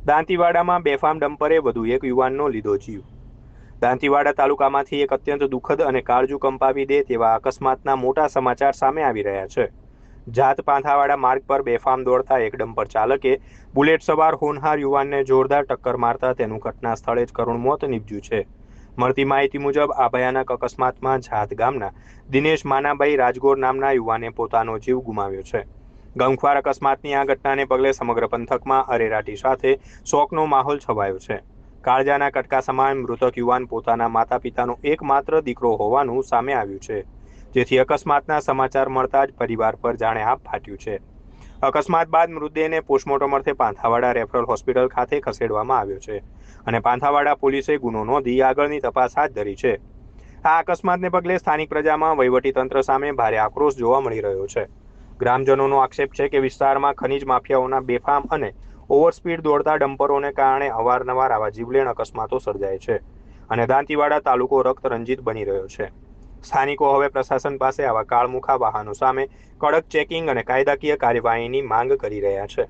દાંતીવાડામાં બેફામ ડમ્પરે વધુ એક યુવાનનો લીધો જીવ। દાંતીવાડા તાલુકામાંથી એક અત્યંત દુઃખદ અને કાળજુ કંપાવી દે તેવા અકસ્માતના મોટા સમાચાર સામે આવી રહ્યા છે। જાત પાંથાવાડા માર્ગ પર બેફામ દોડતા એક ડમ્પર ચાલકે બુલેટ સવાર હોનહાર યુવાનને જોરદાર ટક્કર મારતા તેનું ઘટના સ્થળે જ કરુણ મોત નીપજ્યું છે। મળતી માહિતી મુજબ આ ભયાનક અકસ્માતમાં જાત ગામના દિનેશ માનાભાઈ રાજગોર નામના યુવાને પોતાનો જીવ ગુમાવ્યો છે। ગમખ્વાર અકસ્માતની આ ઘટનાને પગલે સમગ્ર પંથકમાં અરેરાટી સાથે શોકનો માહોલ છવાયો છે। કાળજાના કટકા સમાન મૃતક યુવાન પોતાના માતા પિતાનો એકમાત્ર દીકરો હોવાનું સામે આવ્યું છે, જેથી અકસ્માતના સમાચાર મળતા જ પરિવાર પર જાણે આપ ફાટ્યું છે। અકસ્માત બાદ મૃતદેહને પોસ્ટમોર્ટમ અર્થે પાંથાવાડા રેફરલ હોસ્પિટલ ખાતે ખસેડવામાં આવ્યો છે અને પાંથાવાડા પોલીસે ગુનો નોંધી આગળની તપાસ હાથ ધરી છે। આ અકસ્માતને પગલે સ્થાનિક પ્રજામાં વહીવટીતંત્ર સામે ભારે આક્રોશ જોવા મળી રહ્યો છે। ગ્રામજનોનો આક્ષેપ છે કે વિસ્તારમાં ખનીજ માફિયાઓના બેફામ અને ઓવરસ્પીડ દોડતા ડમ્પરોને કારણે અવારનવાર આવા જીવલેણ અકસ્માતો સર્જાય છે અને દાંતીવાડા તાલુકો રક્તરંજિત બની રહ્યો છે। સ્થાનિકો હવે પ્રશાસન પાસે આવા કાળમુખા વાહનો સામે કડક ચેકિંગ અને કાયદાકીય કાર્યવાહીની માંગ કરી રહ્યા છે।